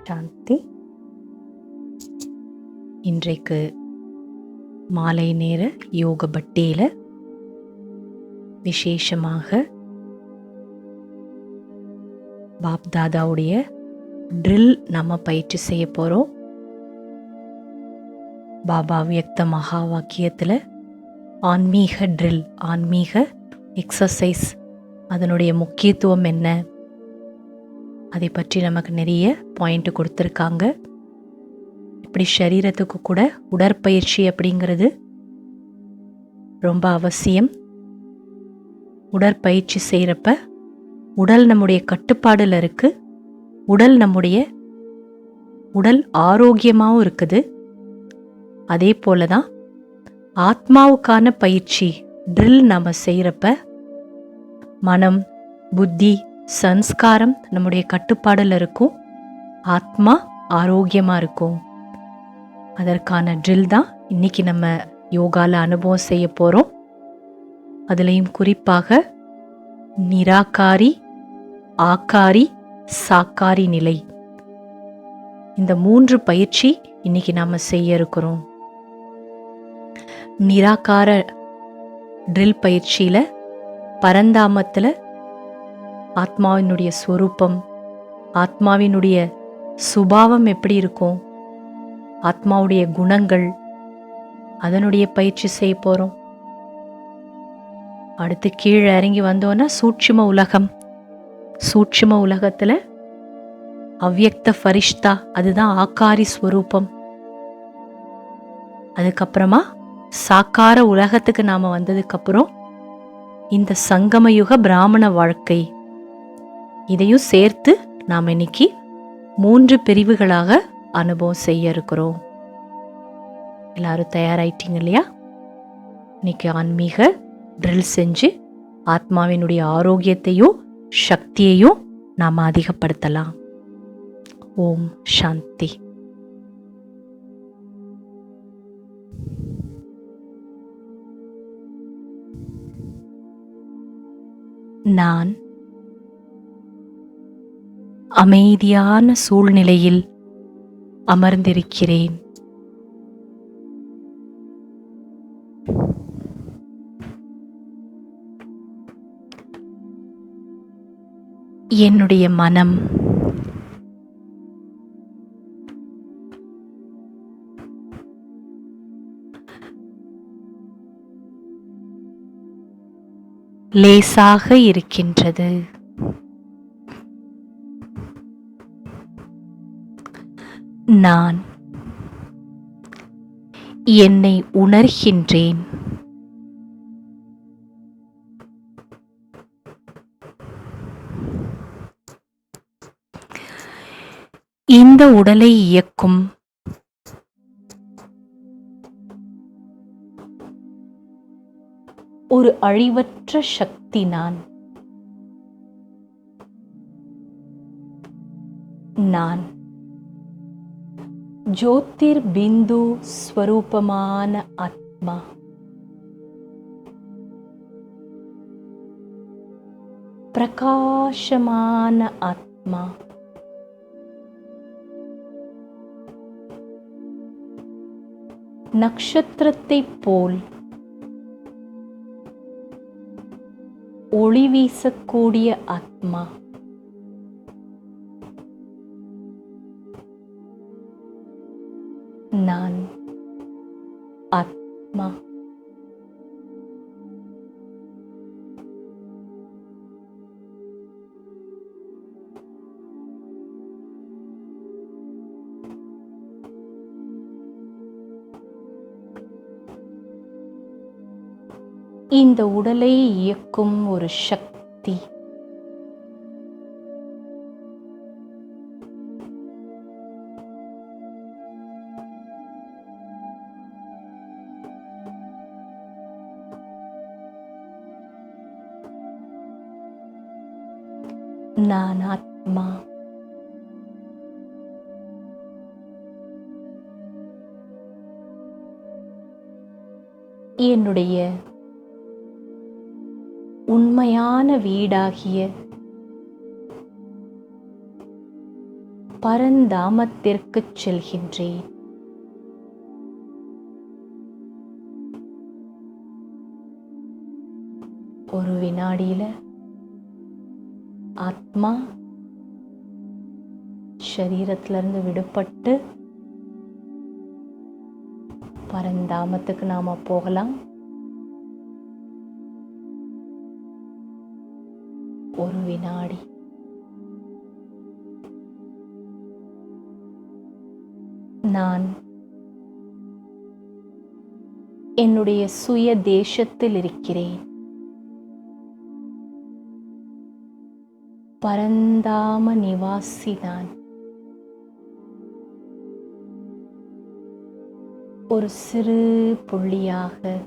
சாந்தி. இன்றைக்கு மாலை நேர யோக பட்டேல விசேஷமாக பாப்தாதாவுடைய ட்ரில் நம்ம பயிற்சி செய்ய போகிறோம். பாபா வியக்த மகா வாக்கியத்தில் ஆன்மீக ட்ரில், ஆன்மீக எக்ஸசைஸ், அதனுடைய முக்கியத்துவம் என்ன, அதை பற்றி நமக்கு நிறைய பாயிண்ட் கொடுத்துருக்காங்க. இப்படி சரீரத்துக்கு கூட உடற்பயிற்சி அப்படிங்கிறது ரொம்ப அவசியம். உடற்பயிற்சி செய்கிறப்ப உடல் நம்முடைய கட்டுப்பாடில் இருக்குது, நம்முடைய உடல் ஆரோக்கியமாகவும் இருக்குது. அதே போல தான் ஆத்மாவுக்கான பயிற்சி ட்ரில் நம்ம செய்கிறப்ப மனம், புத்தி, சன்ஸ்காரம் நம்முடைய கட்டுப்பாடில் இருக்கும், ஆத்மா ஆரோக்கியமாக இருக்கும். அதற்கான ட்ரில் தான் இன்னைக்கு நம்ம யோகாவில் அனுபவம் செய்ய போகிறோம். அதுலேயும் குறிப்பாக நிராகாரி, ஆக்காரி, சாக்காரி நிலை, இந்த 3 பயிற்சி இன்னைக்கு நாம் செய்ய இருக்கிறோம். நிராகார ட்ரில் பயிற்சியில் பரந்தாமத்தில் ஆத்மாவினுடைய ஸ்வரூபம், ஆத்மாவினுடைய சுபாவம் எப்படி இருக்கும், ஆத்மாவுடைய குணங்கள், அதனுடைய பயிற்சி செய்ய போகிறோம். அடுத்து கீழே இறங்கி வந்தோன்னா சூட்சும உலகம், சூட்சும உலகத்தில் அவ்யக்த ஃபரிஷ்தா, அதுதான் ஆக்காரி ஸ்வரூபம். அதுக்கப்புறமா சாக்கார உலகத்துக்கு நாம் வந்ததுக்கப்புறம் இந்த சங்கமயுக பிராமண வாழ்க்கை, இதையும் சேர்த்து நாம் இன்னைக்கு 3 பிரிவுகளாக அனுபவம் செய்ய இருக்கிறோம். எல்லாரும் தயாராயிட்டீங்க இல்லையா? இன்னைக்கு ஆன்மீக ட்ரில் செஞ்சு ஆத்மாவினுடைய ஆரோக்கியத்தையும் சக்தியையும் நாம் அதிகப்படுத்தலாம். ஓம் சாந்தி. நான் அமைதியான சூழ்நிலையில் அமர்ந்திருக்கிறேன். என்னுடைய மனம் லேசாக இருக்கின்றது. நான் என்னை உணர்கின்றேன். இந்த உடலை இயக்கும் ஒரு அழிவற்ற சக்தி நான். நான் ஜோதிர் பிந்து ஸ்வரூபமான ஆத்மா. பிரகாசமான ஆத்மா. நட்சத்திரத்தைப் போல் ஒளி வீசக்கூடிய ஆத்மா. நான் ஆத்மா. இந்த உடலை இயக்கும் ஒரு சக்தி. நான் ஆத்மா. என்னுடைய உண்மையான வீடாகிய பரந்தாமத்திற்குச் செல்கின்றேன். ஒரு வினாடியில ஆத்மா சரீரத்திலிருந்து விடுபட்டு பரந்தாமத்துக்கு நாம போகலாம். ஒரு வினாடி. நான் என்னுடைய சுய தேசத்தில் இருக்கிறேன். பரந்தாம நிவாசி நான். ஒரு சிறு புள்ளியாக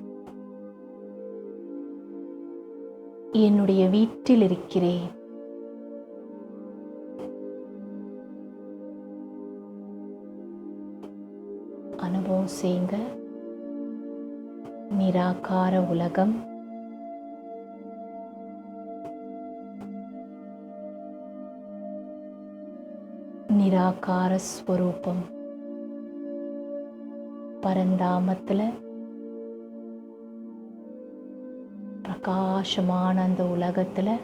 என்னுடைய வீட்டில் இருக்கிறேன். அனுபவம் செய்யுங்க. நிராகார உலகம், நிராகார ஸ்வரூபம். பரந்தாமத்தில் பிரகாசமான அந்த உலகத்தில்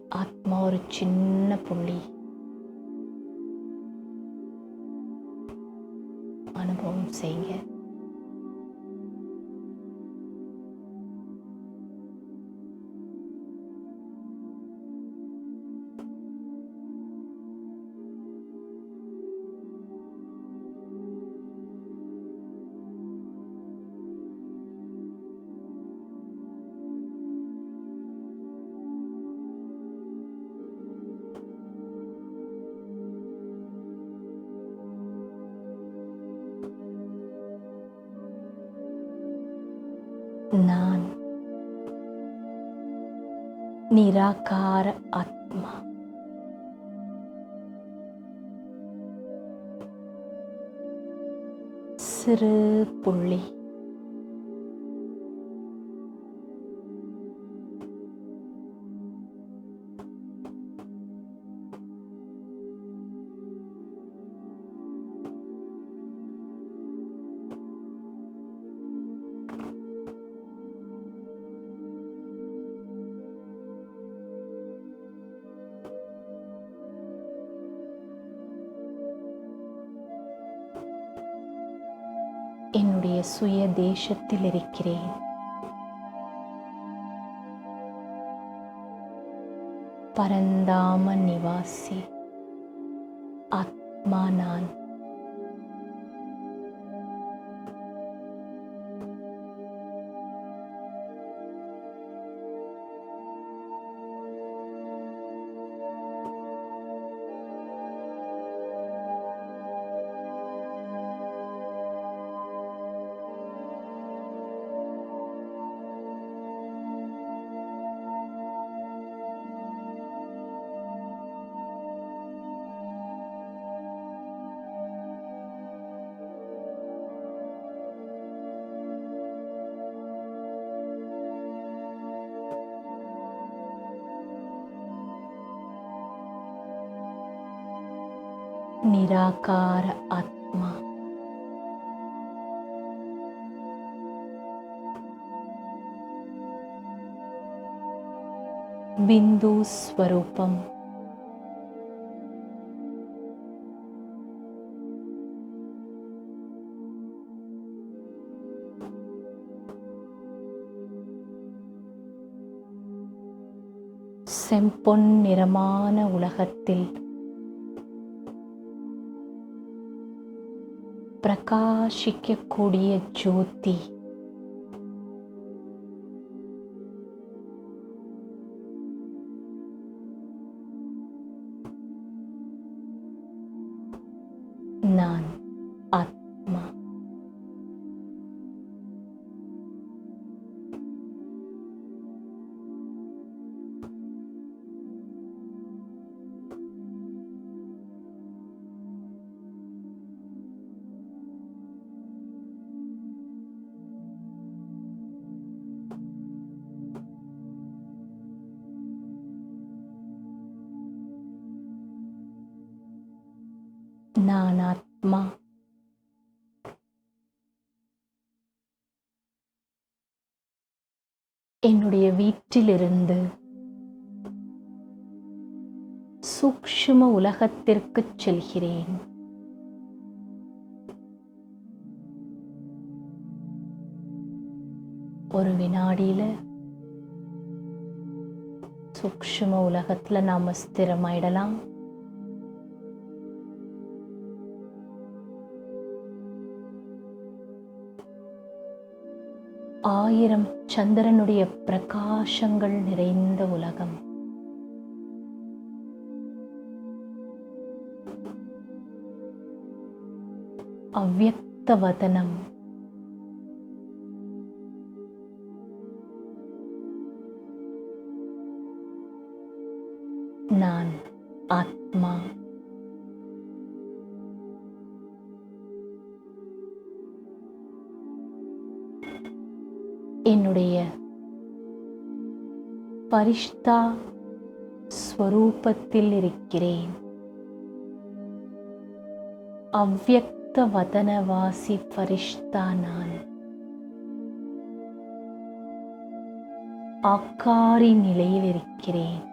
ஆத்மா ஒரு சின்ன புள்ளி. அனுபவம் செய்யுங்க. நான் நிராகார ஆத்மா. சிறு புள்ளி. என்னுடைய சுய தேசத்தில் இருக்கிறேன். பரந்தாம நிவாசி ஆத்மா நான். நிராகார ஆத்மா. பிந்து ஸ்வரூபம். செம்பொன் நிறமான உலகத்தில் பிரகாசிக்கக்கூடிய ஜோதி. நான் ஆத்மா. நான் ஆத்மா. என்னுடைய வீட்டிலிருந்து சூக்ஷ்ம உலகத்திற்குச் செல்கிறேன். ஒரு வினாடியில சூக்ஷ்ம உலகத்துல நாம ஸ்திரமாயிடலாம். ஆயிரம் சந்திரனுடைய பிரகாசங்கள் நிறைந்த உலகம். அவ்யக்த வதனம். நான் ஆத்மா. என்னுடைய பரிஷ்தா ஸ்வரூபத்தில் இருக்கிறேன். அவ்யக்த வதனவாசி பரிஷ்தா நான். ஆக்காரி நிலையில் இருக்கிறேன்.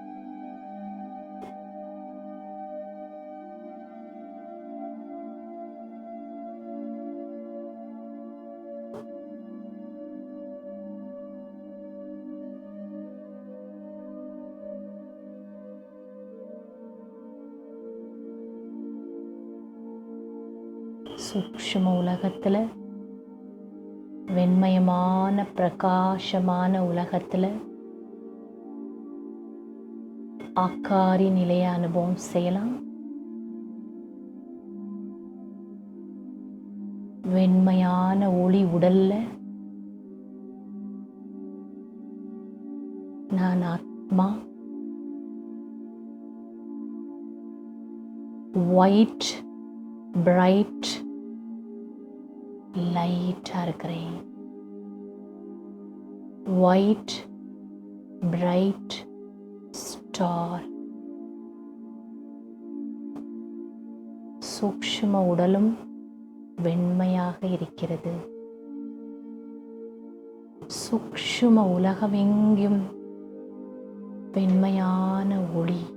சூக்ஷ்ம உலகத்துல, வெண்மயமான பிரகாசமான உலகத்துல ஆக்காரி நிலைய அனுபவம் செய்யலாம். வெண்மையான ஒளி உடல்ல நான் ஆத்மா. ஒயிட் பிரைட் லைட்டா இருக்கிறேன். White bright star. சூக்ஷ்ம உடலும் வெண்மையாக இருக்கிறது. சூக்ஷ்ம உலகமெங்கும் வெண்மையான ஒளி.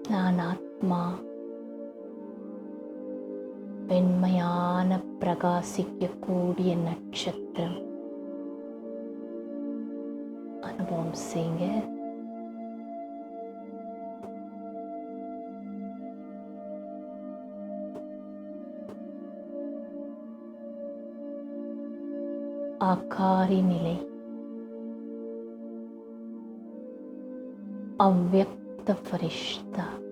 நான் ஆத்மா. வெண்மையான பிரகாசிக்கக்கூடிய நட்சத்திரம். அனுபவம் செய்யுங்க. ஆக்காரி நிலை. அவ்யக்த ஃபரிஷ்தா.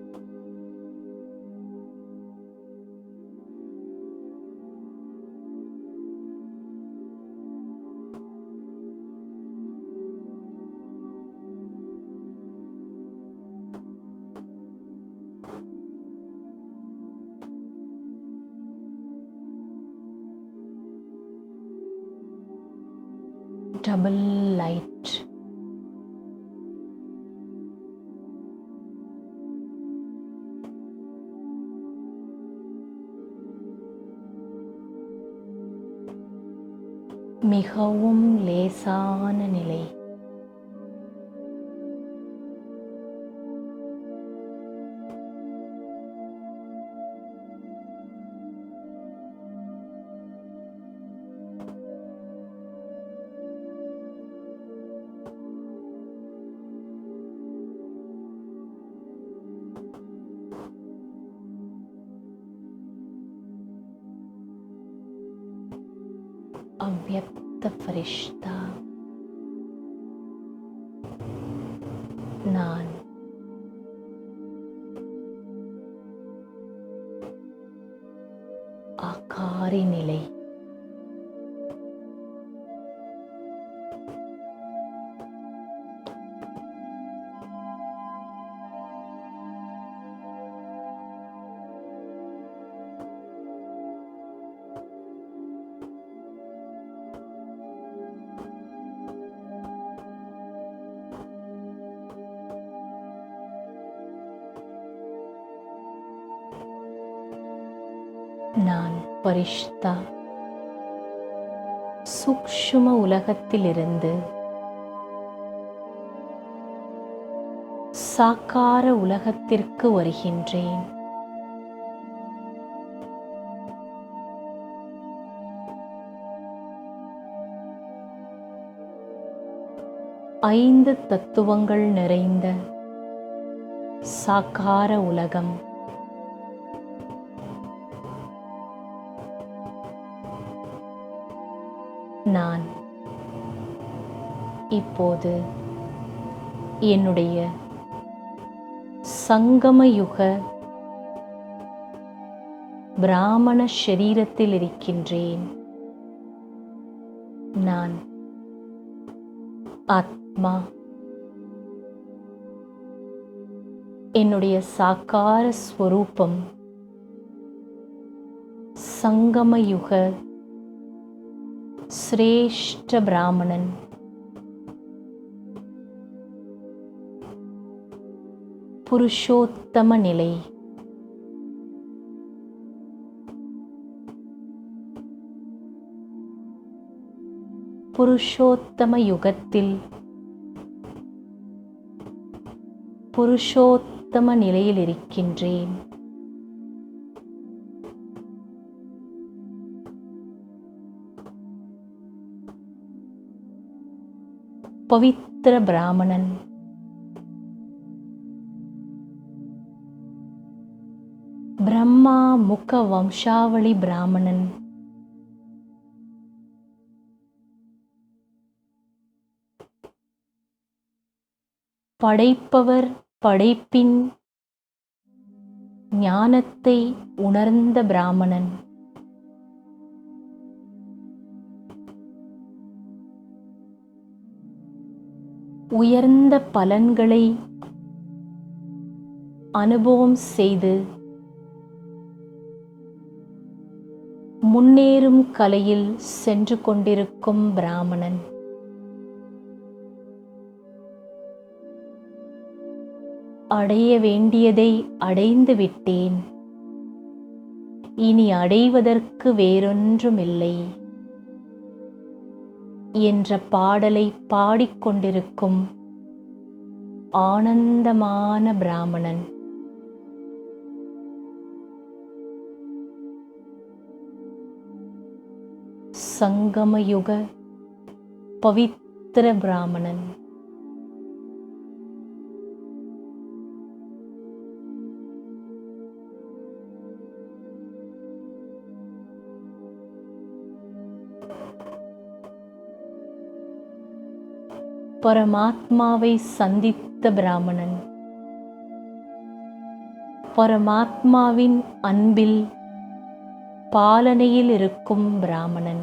Double light. மிகவும் லேசான நிலை. அவ்யக்த ஃபரிஷ்தா. நான் ஆக்காரி நிலை. நான் பரிஷ்தா சூக்ஷ்ம உலகத்திலிருந்து சாக்கார உலகத்திற்கு வருகின்றேன். ஐந்து தத்துவங்கள் நிறைந்த சாக்கார உலகம் நான் இப்போது என்னுடைய சங்கமயுக பிராமண ஷரீரத்தில் இருக்கின்றேன். நான் ஆத்மா. என்னுடைய சாக்கார ஸ்வரூபம் சங்கமயுக சிரேஷ்ட பிராமணன். புருஷோத்தம நிலை. புருஷோத்தம யுகத்தில் புருஷோத்தம நிலையில் இருக்கின்றேன். பவித்திர பிராமணன். பிரம்மா முக வம்சாவளி பிராமணன். படைப்பவர் படைப்பின் ஞானத்தை உணர்ந்த பிராமணன். உயர்ந்த பலன்களை அனுபவம் செய்து முன்னேறும் கலையில் சென்று கொண்டிருக்கும் பிராமணன். அடைய வேண்டியதை அடைந்து விட்டேன், இனி அடைவதற்கு வேறொன்றுமில்லை என்ற பாடலை பாடிக்கொண்டிருக்கும் ஆனந்தமான பிராமணன். சங்கமயுக பவித்திர பிராமணன். பரமாத்மாவை சந்தித்த பிராமணன். பரமாத்மாவின் அன்பில் பாலனையில் இருக்கும் பிராமணன்.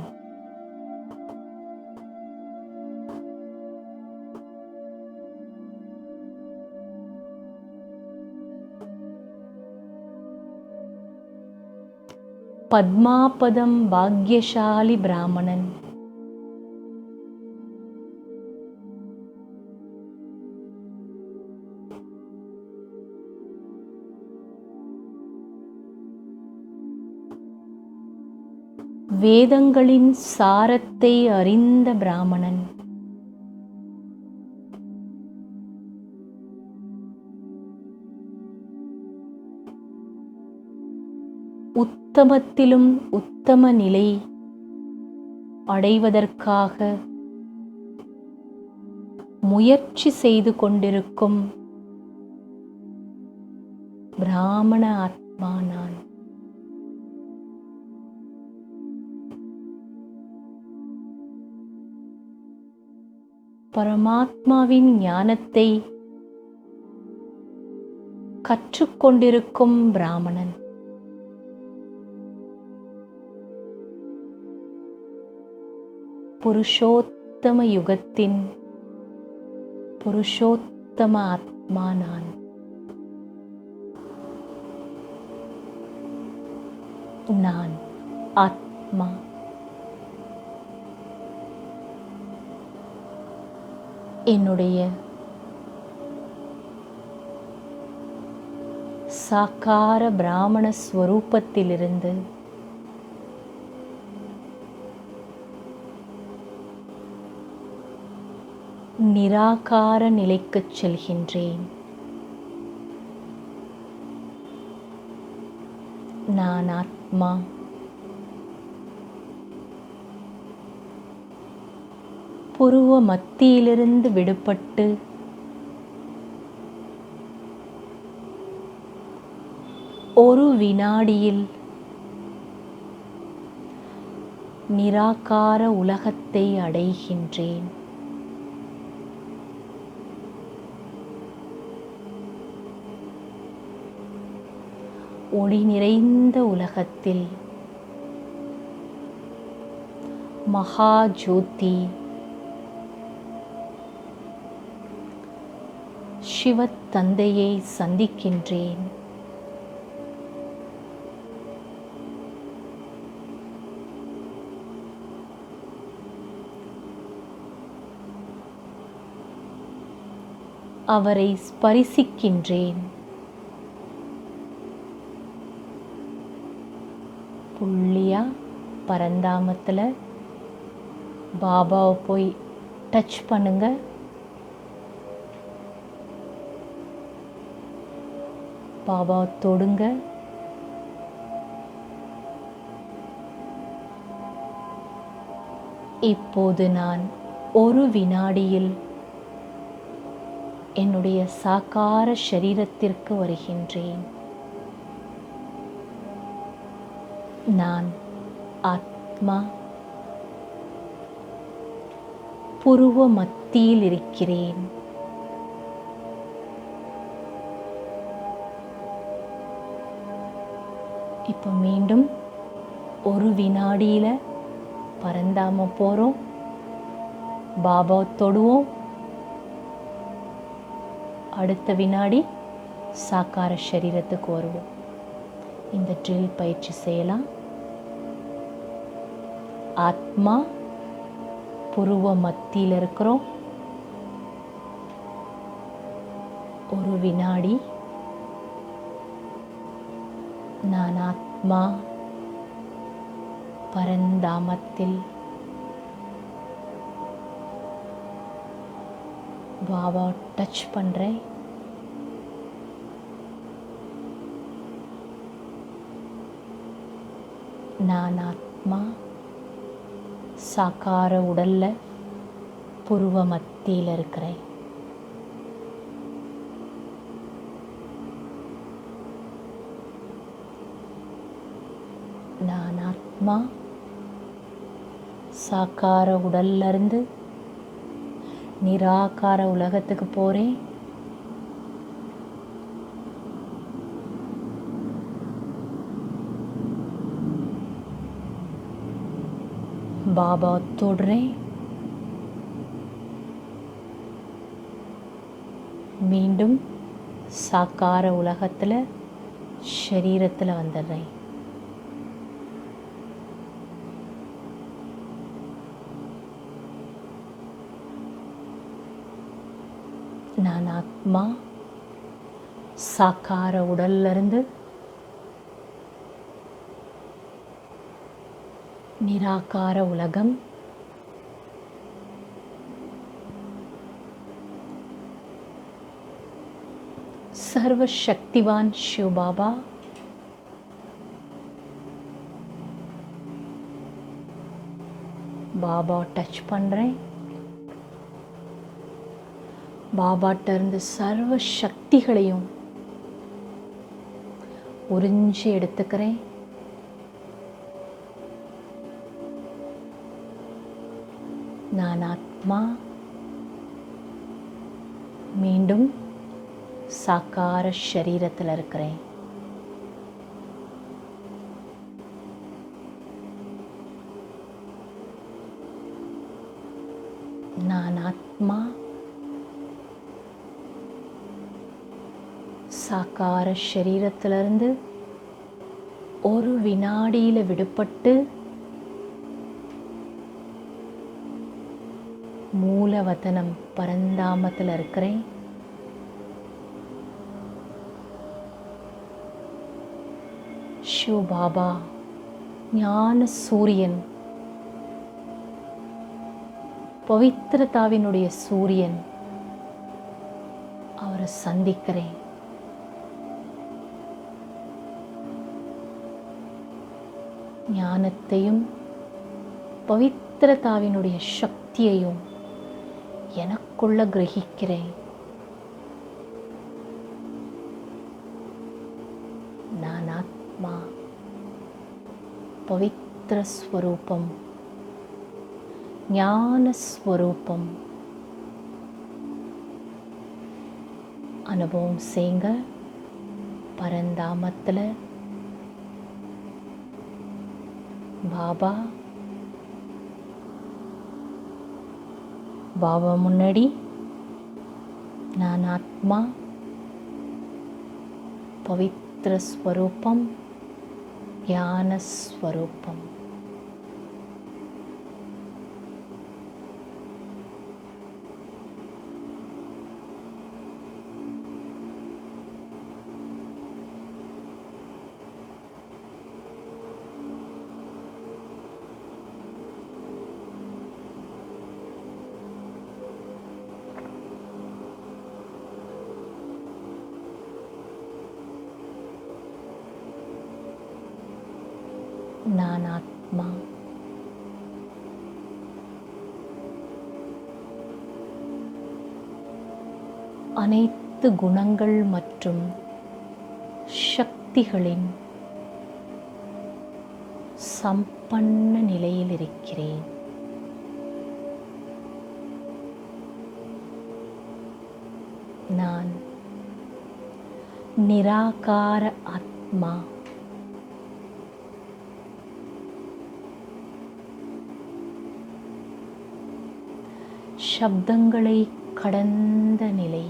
பத்மாபதம் பாக்யசாலி பிராமணன். வேதங்களின் சாரத்தை அறிந்த பிராமணன். உத்தமத்திலும் உத்தம நிலை அடைவதற்காக முயற்சி செய்து கொண்டிருக்கும் பிராமண ஆத்மா நான். பரமாத்மாவின் ஞானத்தை கற்றுக்கொண்டிருக்கும் பிராமணன். புருஷோத்தம யுகத்தின் புருஷோத்தம ஆத்மா நான். நான் ஆத்மா. என்னுடைய சாக்கார பிராமண ஸ்வரூபத்திலிருந்து நிராகார நிலைக்குச் செல்கின்றேன். நான் ஆத்மா. புருவ மத்தியிலிருந்து விடுபட்டு ஒரு வினாடியில் நிராகார உலகத்தை அடைகின்றேன். ஒளி நிறைந்த உலகத்தில் மகா ஜோதி சிவத் தந்தையை சந்திக்கின்றேன். அவரை ஸ்பரிசிக்கின்றேன். புள்ளியா பரந்தாமத்தில் பாபாவை போய் டச் பண்ணுங்க. பாபாவை தொடுங்க. இப்போது நான் ஒரு வினாடியில் என்னுடைய சாகார சரீரத்திற்கு வருகின்றேன். நான் ஆத்மா. புருவ மத்தியில் இருக்கிறேன். இப்போ மீண்டும் ஒரு வினாடியில் பரந்தாம போகிறோம். பாபா தொடுவோம். அடுத்த வினாடி சாக்கார சரீரத்துக்கு வருவோம். இந்த ட்ரில் பயிற்சி செய்யலாம். ஆத்மா புருவ மத்தியில் இருக்கிறோம். ஒரு வினாடி நான் ஆத்மா பரந்தாமத்தில் பாபா டச் பண்ணுறேன். நான் ஆத்மா சாக்கார உடல்ல புருவ மத்தியில் இருக்கிறேன். நான் ஆத்மா சாக்கார உடல்ல இருந்து நிராகார உலகத்துக்கு போகிறேன். பாபா தொடுறேன். மீண்டும் சாக்கார உலகத்தில் சரீரத்தில் வந்துடுறேன். நான் ஆத்மா சாக்கார உடல்ல இருந்து நிராகார உலகம் சர்வ சக்திவான் சிவ பாபா பாபா டச் பண்ணுறேன். பாபாட்ட இருந்து சர்வ சக்திகளையும் உறிஞ்சி எடுத்துக்கிறேன். நான் ஆத்மா மீண்டும் சாக்கார சரீரத்தில் இருக்கிறேன். நான் ஆத்மா சாக்கார சரீரத்திலிருந்து ஒரு வினாடியில் விடுபட்டு மூலவதனம் பரந்தாமத்தில் இருக்கிறேன். சிவ பாபா ஞான சூரியன் பவித்திரதாவினுடைய சூரியன், அவரை சந்திக்கிறேன். ஞானத்தையும் பவித்திரதாவினுடைய சக்தியையும் எனக்குள்ள கிரகிக்கிறேன். நான் ஆத்மா, பவித்திர ஸ்வரூபம், ஞான ஸ்வரூபம். அனுபவம் செய்யுங்க. பரந்தாமத்தில் பாபா முன்னாடி நான் ஆத்மா, பவித்திர ஸ்வரூபம், ஞான ஸ்வரூபம். நான் ஆத்மா, அனைத்து குணங்கள் மற்றும் சக்திகளின் சம்பன்ன நிலையில் இருக்கிறேன். நான் நிராகார ஆத்மா, சப்தங்களை கடந்த நிலை.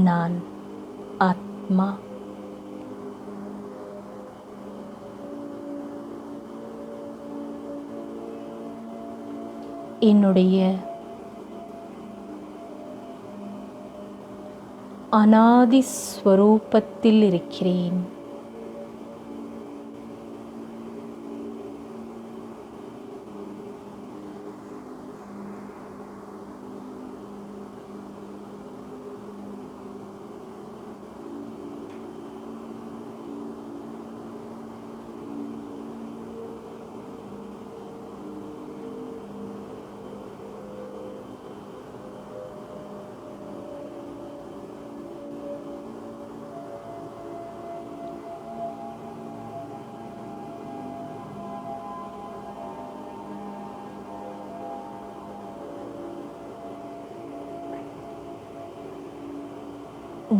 நான் ஆத்மா, என்னுடைய அநாதி ஸ்வரூபத்தில் இருக்கிறேன்.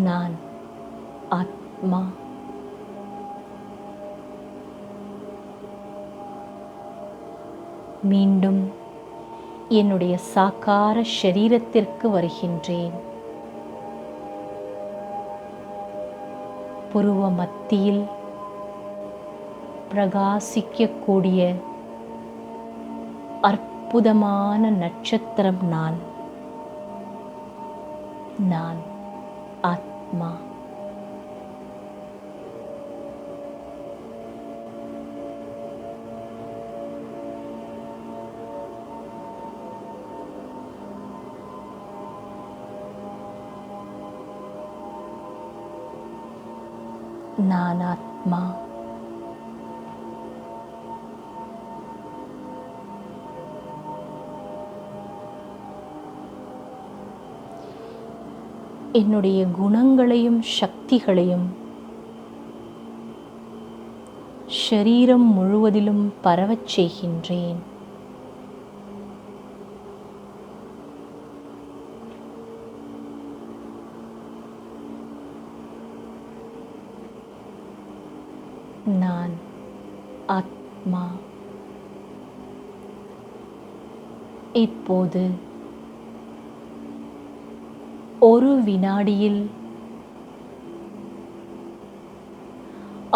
நான் ஆத்மா, மீண்டும் என்னுடைய சாகார ஷரீரத்திற்கு வருகின்றேன். புருவ மத்தியில் பிரகாசிக்கக்கூடிய அற்புதமான நட்சத்திரம் நான். நான் ஆத்மா. நான் ஆத்மா. என்னுடைய குணங்களையும் சக்திகளையும் ஷரீரம் முழுவதிலும் பரவச் செய்கின்றேன். நான் ஆத்மா. இப்போது ஒரு வினாடியில்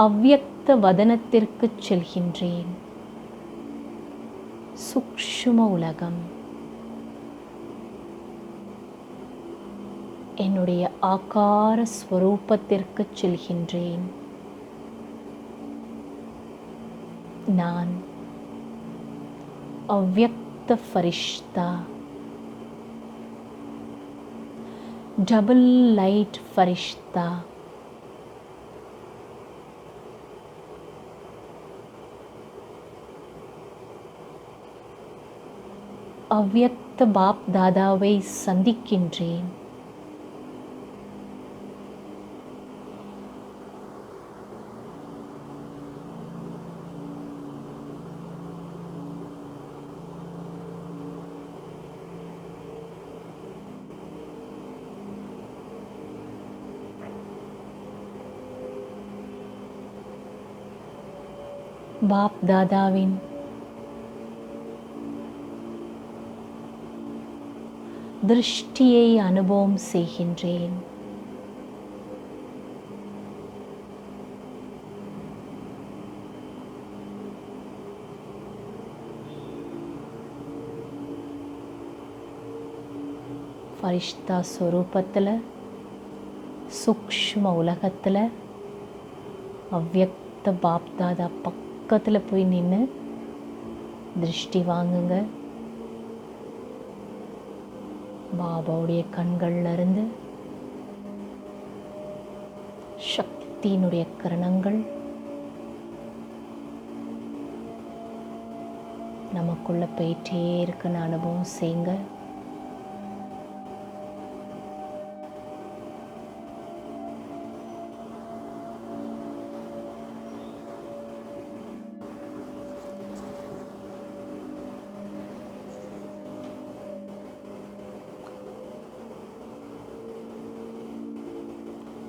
அவ்யக்த வதனத்திற்கு செல்கின்றேன். சூக்ஷ்ம உலகம் என்னுடைய ஆகார ஸ்வரூபத்திற்கு செல்கின்றேன். நான் அவ்யக்த ஃபரிஷ்தா, டபுள் லைட் ஃபரிஷ்தா. அவ்யக்த பாப் தாதாவை சந்திக்கின்றேன். பாப் தாதாவின் திருஷ்டியை அனுபவம் செய்கின்றேன். ஃபரிஷ்தா ஸ்வரூபத்தில், சூக்ஷ்ம உலகத்தில் அவ்யக்த பாப் தாதா பக்கத்தில் போய் நின்று திருஷ்டி வாங்குங்க. பாபாவுடைய கண்கள்ல இருந்து சக்தியினுடைய கிரணங்கள் நமக்குள்ள போயிட்டே இருக்குன்னு அனுபவம் செய்யுங்க.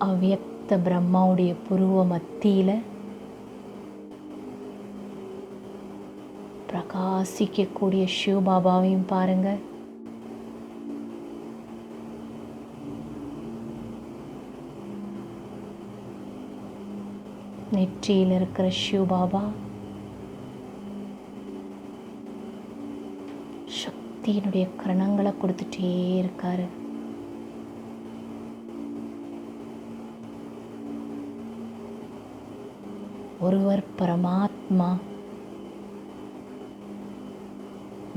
அவ்யக்த பிரம்மாவுடைய புருவ மத்தியில் பிரகாசிக்கக்கூடிய சிவபாபாவையும் பாருங்க. நெற்றியில் இருக்கிற சிவபாபா சக்தியினுடைய கிரணங்களை கொடுத்துட்டே இருக்காரு. ஒருவர் பரமாத்மா,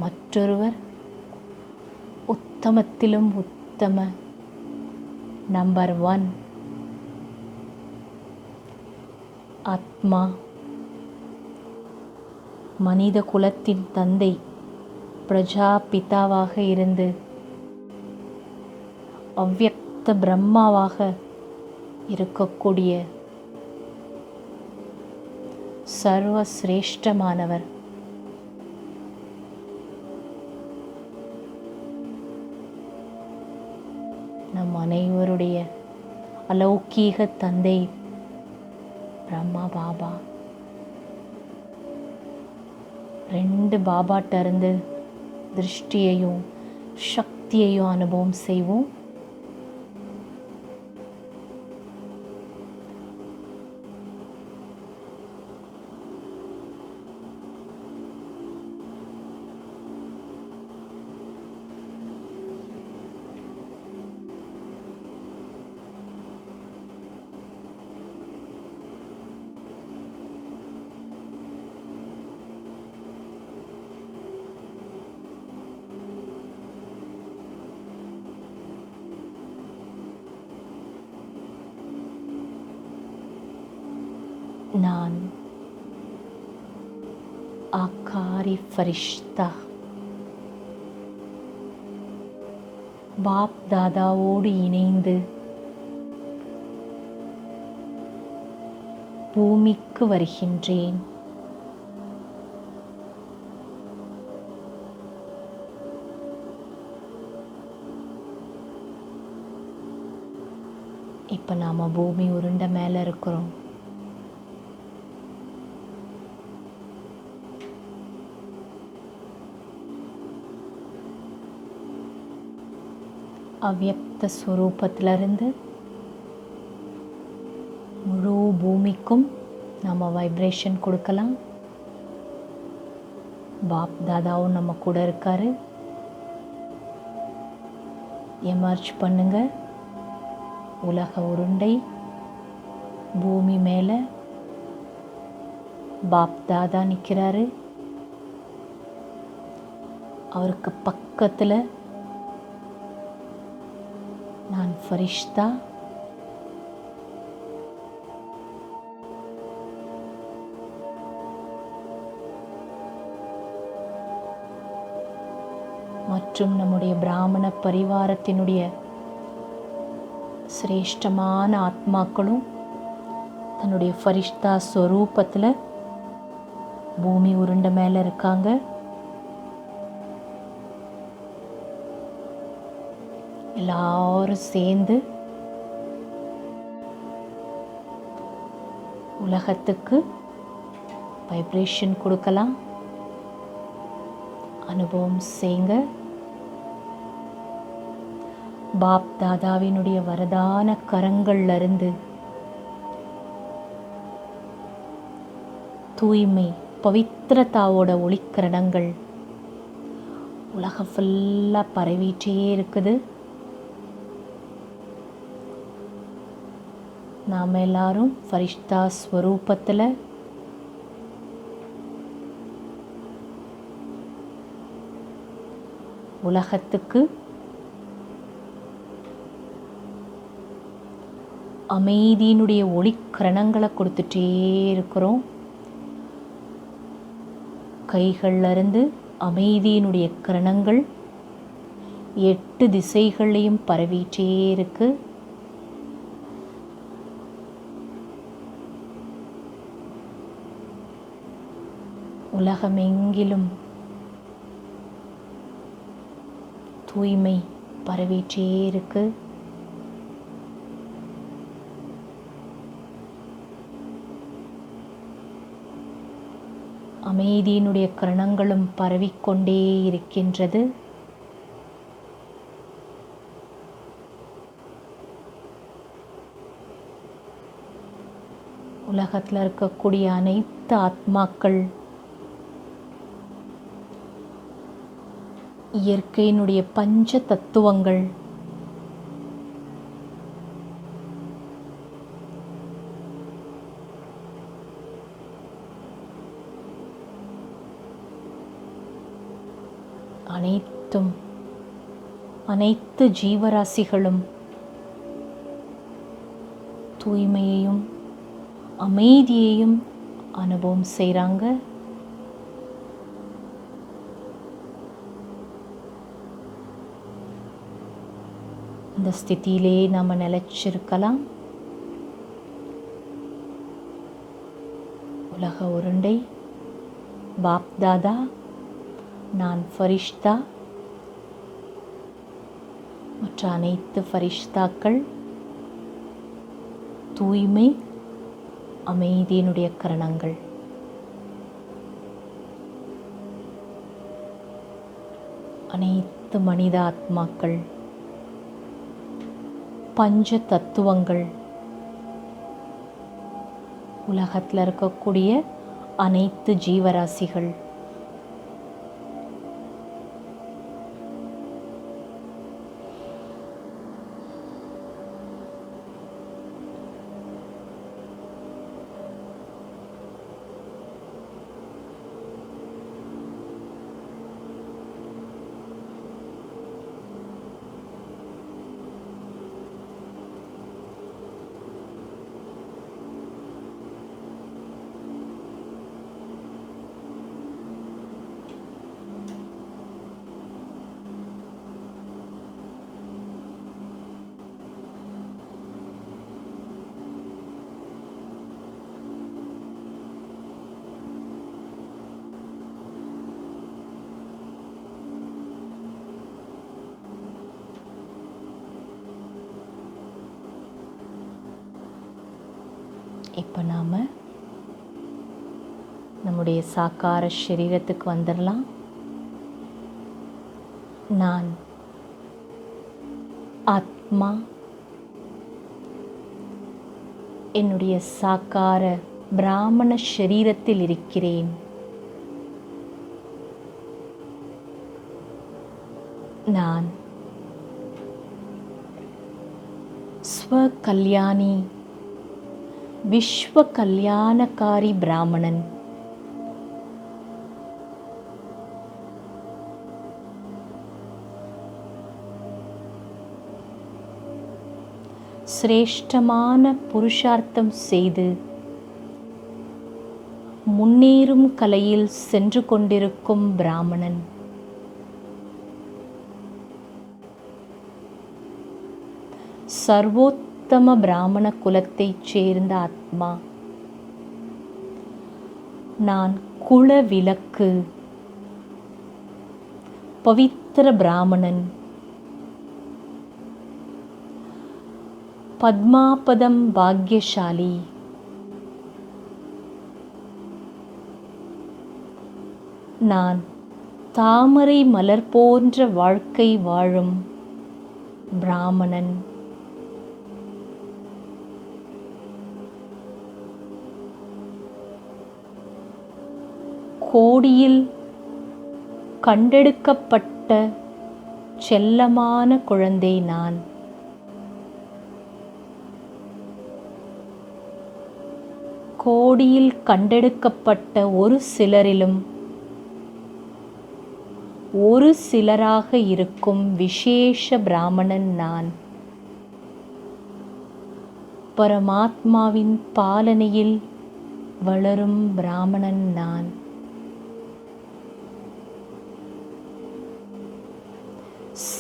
மற்றொருவர் உத்தமத்திலும் உத்தம நம்பர் 1 ஆத்மா. மனித குலத்தின் தந்தை பிரஜாபிதாவாக இருந்து அவ்யக்த பிரம்மாவாக இருக்கக்கூடிய சர்வ சிரேஷ்டமானவர். நம் அனைவருடைய அலௌகீக தந்தை பிரம்மா பாபா. 2 பாபாட்ட இருந்து திருஷ்டியையும் சக்தியையும் அனுபவம் செய்வோம். நான் ஆகாரி ஃபரிஷ்தா பாப் தாதாவோடு இணைந்து பூமிக்கு வருகின்றேன். இப்போ நாம் பூமி உருண்டை மேலே இருக்கிறோம். அவ்யக்த ஸ்வரூபத்திலிருந்து முழு பூமிக்கும் நம்ம வைப்ரேஷன் கொடுக்கலாம். பாப் தாதாவும் நம்ம கூட இருக்காரு. எமர்ஜ் பண்ணுங்க. உலக உருண்டை பூமி மேலே பாப் தாதா நிற்கிறாரு. அவருக்கு பக்கத்தில் நான் ஃபரிஷ்தா. மற்றும் நம்முடைய பிராமண பரிவாரத்தினுடைய சிரேஷ்டமான ஆத்மாக்களும் தன்னுடைய ஃபரிஷ்தா ஸ்வரூபத்தில் பூமி உருண்டை மேலே இருக்காங்க. எல்லாரும் சேர்ந்து உலகத்துக்கு வைப்ரேஷன் கொடுக்கலாம். அனுபவம் செய்யுங்க. பாப் தாதாவினுடைய வரதான கரங்கள்ல இருந்து தூய்மை பவித்திரதாவோட ஒளிக்கிரணங்கள் உலகம் ஃபுல்லாக பரவிட்டே இருக்குது. நாம் எல்லாரும் ஃபரிஷ்தா ஸ்வரூபத்தில் உலகத்துக்கு அமைதியினுடைய ஒளிக்கிரணங்களை கொடுத்துட்டே இருக்கிறோம். கைகள்லேருந்து அமைதியினுடைய கிரணங்கள் 8 திசைகளையும் பரவிட்டே இருக்கு. உலகமெங்கிலும் தூய்மை பரவிட்டே இருக்கு. அமைதியினுடைய கிரணங்களும் பரவிக்கொண்டே இருக்கின்றது. உலகத்தில் இருக்கக்கூடிய அனைத்து ஆத்மாக்கள் இயற்கையினுடைய பஞ்ச தத்துவங்கள் அனைத்து ஜீவராசிகளும் தூய்மையையும் அமைதியையும் அனுபவம் செய்கிறாங்க. இந்த ஸ்திதியிலே நாம் நிலைச்சிருக்கலாம். உலக உருண்டை பாப் தாதா, நான் ஃபரிஷ்தா, மற்ற அனைத்து ஃபரிஷ்தாக்கள் தூய்மை அமைதியினுடைய கரணங்கள். அனைத்து மனித ஆத்மாக்கள் பஞ்ச தத்துவங்கள் உலகத்தில் இருக்கக்கூடிய அனைத்து ஜீவராசிகள் இப்போ நாம் நம்முடைய சாக்கார சரீரத்துக்கு வந்துடலாம். நான் ஆத்மா என்னுடைய சாக்கார பிராமண ஷரீரத்தில் இருக்கிறேன். நான் ஸ்வகல்யாணி விஸ்வ கல்யாணகாரி பிராமணன். சிரேஷ்டமான புருஷார்த்தம் செய்து முன்னேறும் கலையில் சென்று கொண்டிருக்கும் பிராமணன். சர்வோத்தம பிராமண குலத்தைச் சேர்ந்த ஆத்மா. நான் குல விளக்கு, பவித்திர பிராமணன். பத்மாபதம் பாக்யசாலி. நான் தாமரை மலர் போன்ற வாழ்க்கை வாழும் பிராமணன். கோடியில் கண்டெடுக்கப்பட்ட செல்லமான குழந்தை நான். கோடியில் கண்டெடுக்கப்பட்ட ஒரு சிலரிலும் ஒரு சிலராக இருக்கும் விசேஷ பிராமணன் நான். பரமாத்மாவின் பாலனையில் வளரும் பிராமணன் நான்.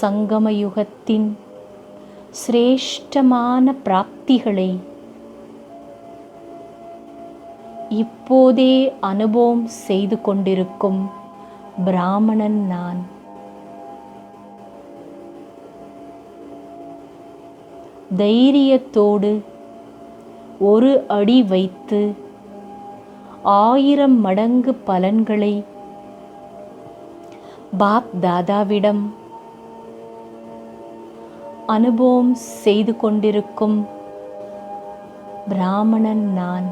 சங்கமயுகத்தின் சிரேஷ்டமான பிராப்திகளை இப்போதே அனுபவம் செய்து கொண்டிருக்கும் பிராமணன் நான். தைரியத்தோடு ஒரு அடி வைத்து 1000 மடங்கு பலன்களை பாப் தாதாவிடம் அனுபவம் செய்து கொண்டிருக்கும் பிராமணன் நான்.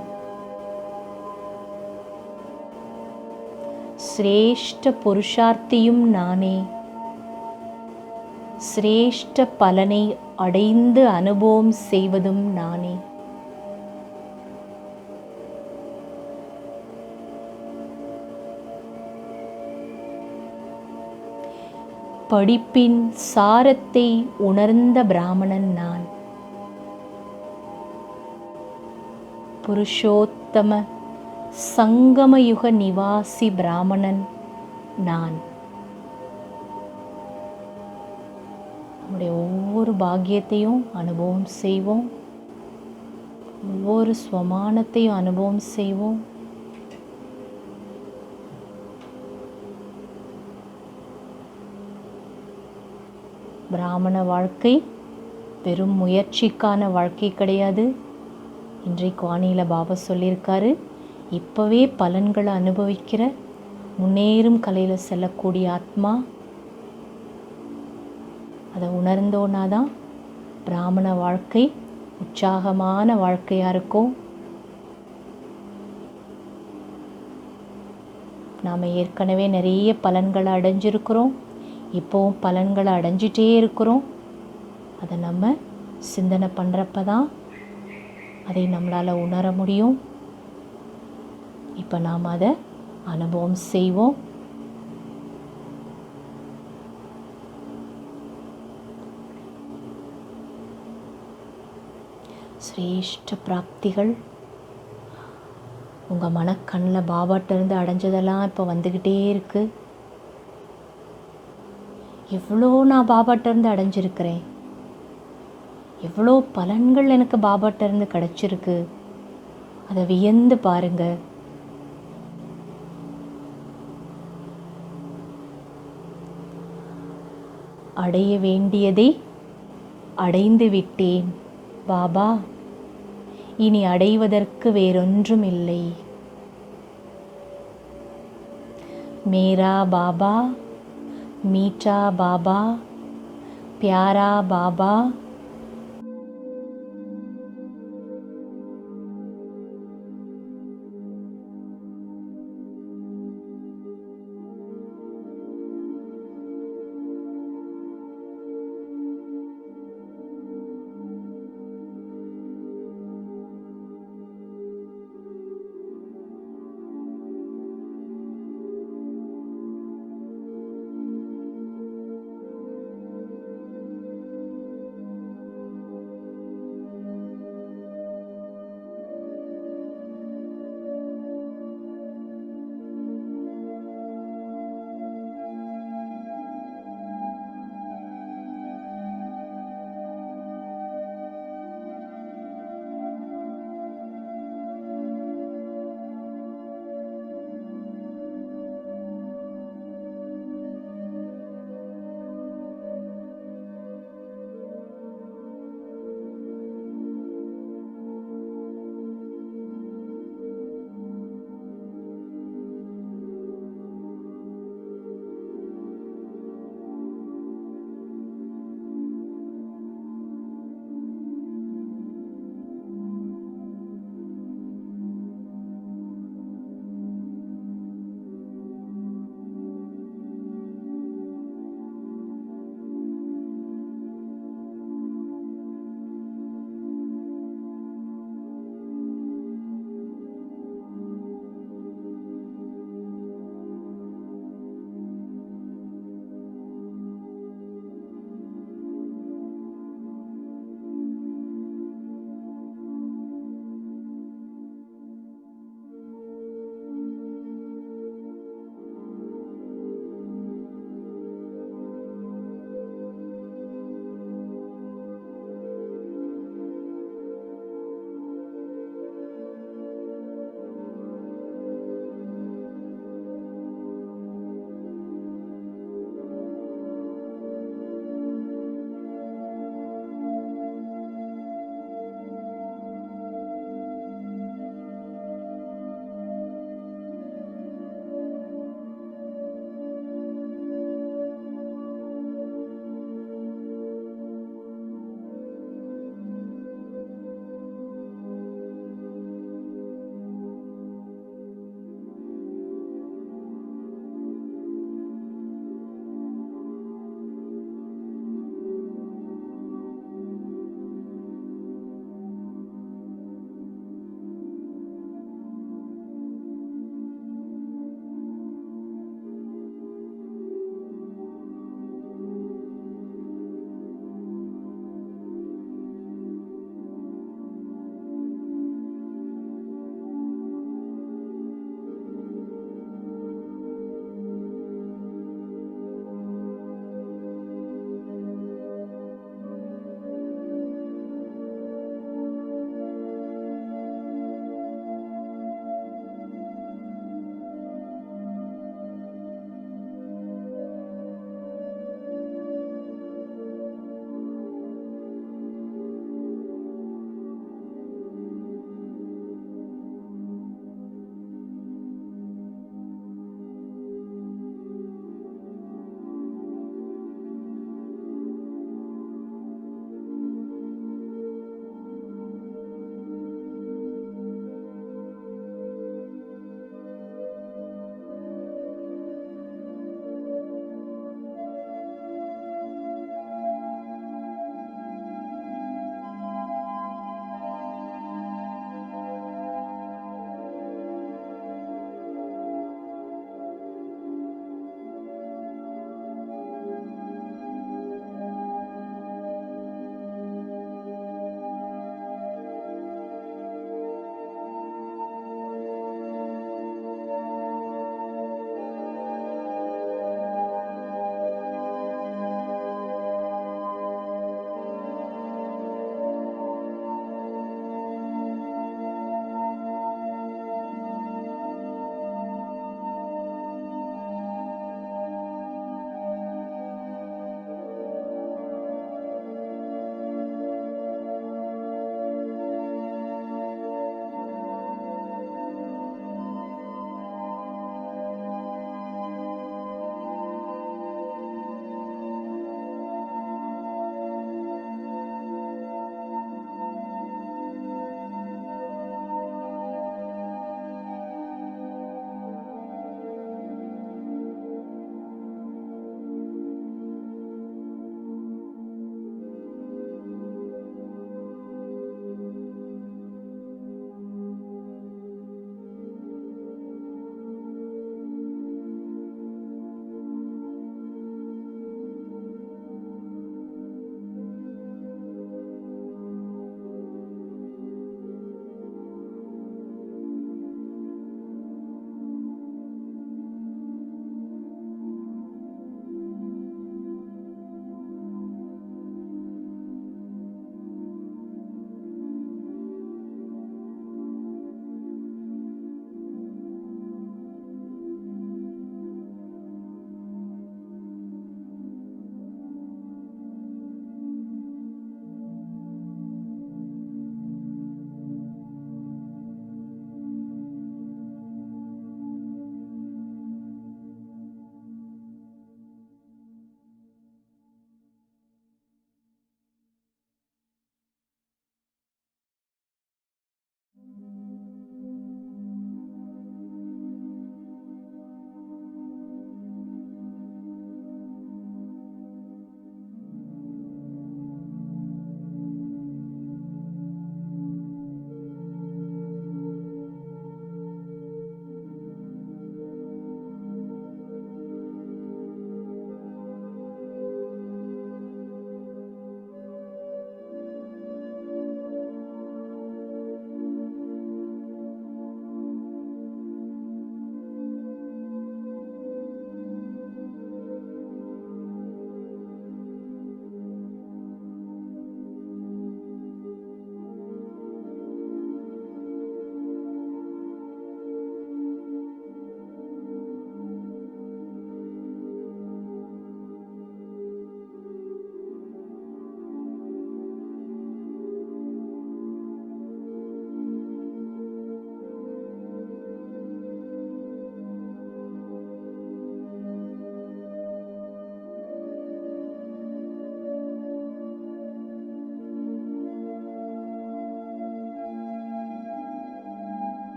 சிரேஷ்ட புருஷார்த்தியும் நானே. சிரேஷ்ட பலனை அடைந்து அனுபவம் செய்வதும் நானே. படிப்பின் சாரத்தை உணர்ந்த பிராமணன் நான். புருஷோத்தம சங்கமயுக நிவாசி பிராமணன் நான். நம்முடைய ஒவ்வொரு பாக்கியத்தையும் அனுபவம் செய்வோம். ஒவ்வொரு ஸ்வமானத்தையும் அனுபவம் செய்வோம். பிராமண வாழ்க்கை வெறும் முயற்சிக்கான வாழ்க்கை கிடையாது. இன்றைக்கு வாணியில பாபா சொல்லியிருக்காரு, இப்போவே பலன்களை அனுபவிக்கிற முன்னேறும் கலையில் செல்லக்கூடிய ஆத்மா. அதை உணர்ந்தோன்னாதான் பிராமண வாழ்க்கை உற்சாகமான வாழ்க்கையாக இருக்கும். நாம் ஏற்கனவே நிறைய பலன்களை அடைஞ்சிருக்கிறோம். இப்போவும் பலன்களை அடைஞ்சிட்டே இருக்கிறோம். அதை நம்ம சிந்தனை பண்ணுறப்ப தான் அதை நம்மளால் உணர முடியும். இப்போ நாம் அதை அனுபவம் செய்வோம். சிரேஷ்ட பிராப்திகள் உங்கள் மனக்கண்ணில் பாபாட்டிருந்து அடைஞ்சதெல்லாம் இப்போ வந்துக்கிட்டே இருக்குது. எவ்வளோ நான் பாபாட்டிருந்து அடைஞ்சிருக்கிறேன், எவ்வளோ பலன்கள் எனக்கு பாபாட்டிருந்து கிடச்சிருக்கு. அதை வியந்து பாருங்க. அடைய வேண்டியதை அடைந்து விட்டேன் பாபா, இனி அடைவதற்கு வேறொன்றும் இல்லை. மேரா பாபா, மீட்டா பாபா, प्यारा बाबा,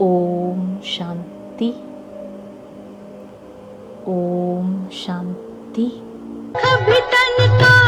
ओम शांति, ओम शांति। कभी तन को